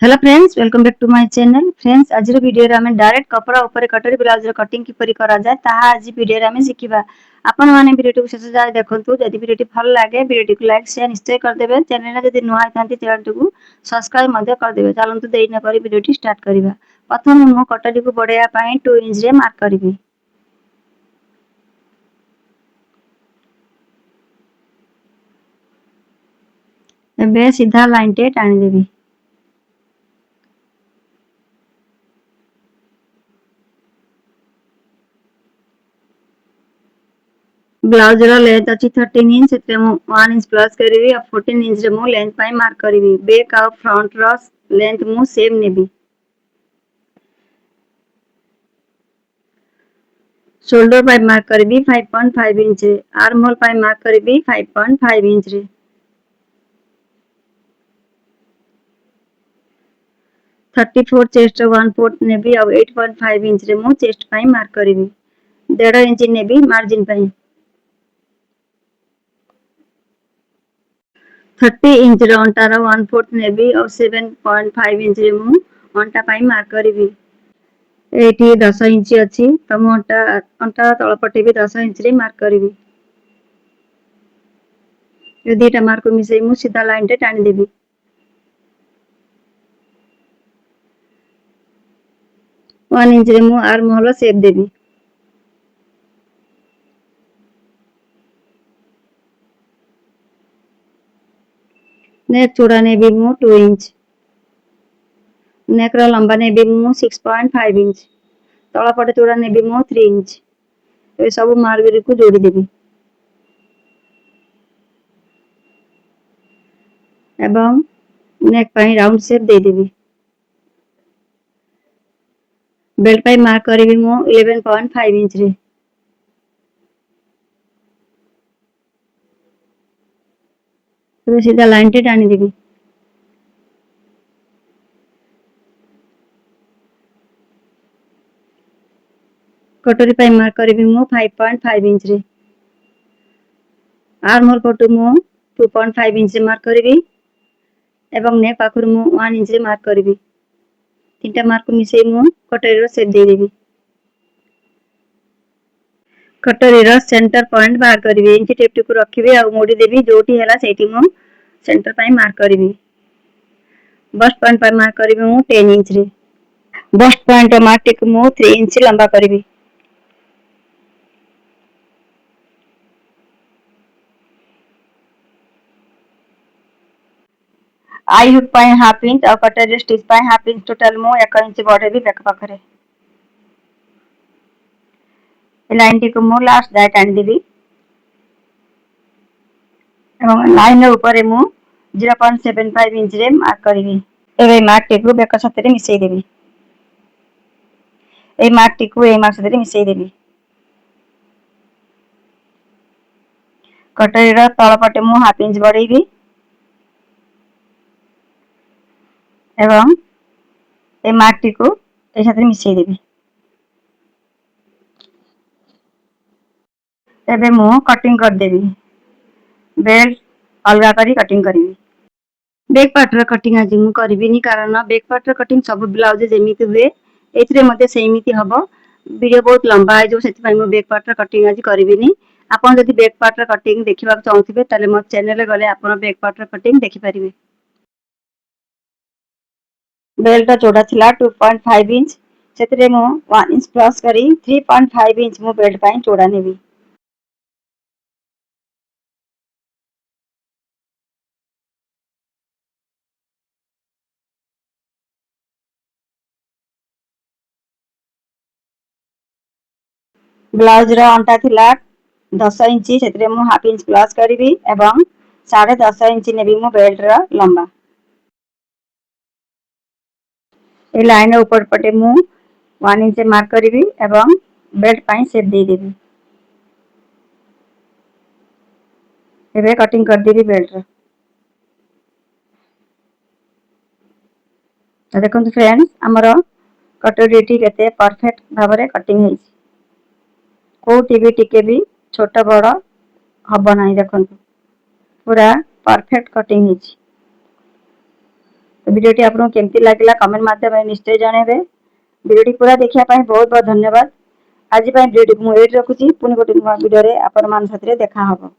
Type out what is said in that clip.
Hello friends, welcome back to my channel. Friends, आज video रे हमें डायरेक्ट कपड़ा ऊपर कटोरी ब्लाउज रो कटिंग किपरि करा जाय ताहा आज वीडियो रे हमें शिखिबा। आपण माने वीडियो को शेष जाय देखंतु। जदि वीडियो भल लागे वीडियो को लाइक शेयर निश्चय कर देबे। चैनल रे जदि नुआ थांती चैनल को सब्सक्राइब मध्य कर देबे। चलंतु देई न करी वीडियो स्टार्ट करिबा। प्रथम मो कटोरी को बढेया पई 2 इंच रे मार्क करिबी। एबे सीधा लाइन टे टाणी देबी। ब्लाउज रो लेंथ अछि 13 इंच से मु 1 इंच प्लस करिवि और 14 इंच रे मु लेंथ पई मार्क करिवि। बैक और फ्रंट रो लेंथ मु सेम नेबी। शोल्डर पाई मार्क करिवि 5.5 इंच रे। आर्म होल पाई मार्क करिवि 5.5 इंच रे। 34 चेस्ट 1/4 नेबी और 8.5 इंच रे मु चेस्ट पाई मार्क करिवि। 1.5 इंच नेबी मार्जिन पाई। 30 इंच रे अंटा रो 1/4 नेबी और 7.5 इंच रे मु अंटा पाई मार्क करिवि। एठी 10 इंच अछि त मु अंटा तळ पटे भी 10 इंच रे मार्क करिवि। ए दिटा मार्क को मिसई मु सीधा लाइन टे टाणी देबी। 1 इंच रे मु आर्म होल शेप देबी। नेक चौड़ा नेबी मु 2 इंच। नेक रो लंबा नेबी मु 6.5 इंच। तळ पटे चौड़ा नेबी मु 3 इंच। ए सब मार्क को जोड़ी देबी। एवं नेक पाई राउंड शेप दे देबी। बेल्ट पाई मार्क करिवि मु 11.5 इंच रे। तो सीधा लाइन टे टाणी देबी। कटोरी पाई मार्क करिवि मु 5.5 इंच रे। आर्म होल पटु मु 2.5 इंच रे मार्क करिवि एवं नेक पाखरु मु 1 इंच रे मार्क करिवि। तीनटा मार्क को मिसई मु कटोरी रो शेप दे देबी। कटोरी रो सेंटर पॉइंट बाहर करिवि। इंची टेप को रखिबि आ मोड़ी देबी। जोटी हैला सेठी मु सेंटर पाई मार्क करिवि। बस्ट पॉइंट पाई मार्क करिवि मु 10 इंच रे। बस्ट पॉइंट मार्क टिक मु 3 इंच लंबा करिवि। आई हुक पाई हाफ इंच और कटोरी स्टिच पाई हाफ इंच टोटल मु 1 इंच बढ़ेबी बैक पाखरे। लाइन टी को मु लास्ट जाय टाणी देबी एवं लाइन ऊपर मु 0.75 इंच रे मार्क करिवि। एबे मार्क टी को बैक साथे रे मिसई देबी। ए मार्क टी को ए मार्क साथे रे मिसई देबी। कटोरी रो तळ पटे मु हाफ इंच बढ़ेबी एवं ए मार्क टी को ए साथे मिसई देबी। एबे मु कटिंग कर देबी। बेल्ट अलगा करी कटिंग करिवि। बैक पार्ट रो कटिंग आज मु करिविनी कारण बैक पार्ट रो कटिंग सब ब्लाउज जेमिति हुए एथिरे मते सेमिति हबो। वीडियो बहुत लंबा है जो सेति पई मु बैक पार्ट रो कटिंग आज करिविनी। आपण जदि बैक पार्ट रो कटिंग देखिबा चाहथिबे ताले मो चैनल रे गले आपण बैक पार्ट रो कटिंग देखि परिबे। बेल्ट चौड़ा थिला 2.5 इंच सेतिरे मु 1 इंच प्लस करी 3.5 इंच मु बेल्ट पई चौड़ा नेबी। ब्लाउज रो अंटा थिला 10 इंच सेतिरे मु हाफ इंच प्लस करिवि एवं 10.5 इंच नेबी मु बेल्ट रो लंबा। ए लाइन ऊपर पटे मु 1 इंच मार्क करिवि एवं बेल्ट पई शेप दे देबी। एबे कटिंग कर देबी बेल्ट रो। तो देखंतु फ्रेंड्स हमरो कटोरी एठी केते परफेक्ट भाबरे कटिंग हेछि। कोठी भी टिके भी छोट बड़ हबो नाही देखंतु। पूरा परफेक्ट कटिंग हेछि। तो वीडियोटी आपको केमती लगिला कमेंट माध्यम निश्चय जनइबे। वीडियोटी पूरा देखिया बहुत बहुत धन्यवाद। आज वीडियोटी मुझे रखुची पुणी गोटे नुआ वीडियो रे आपण मान साथी देखा हबो।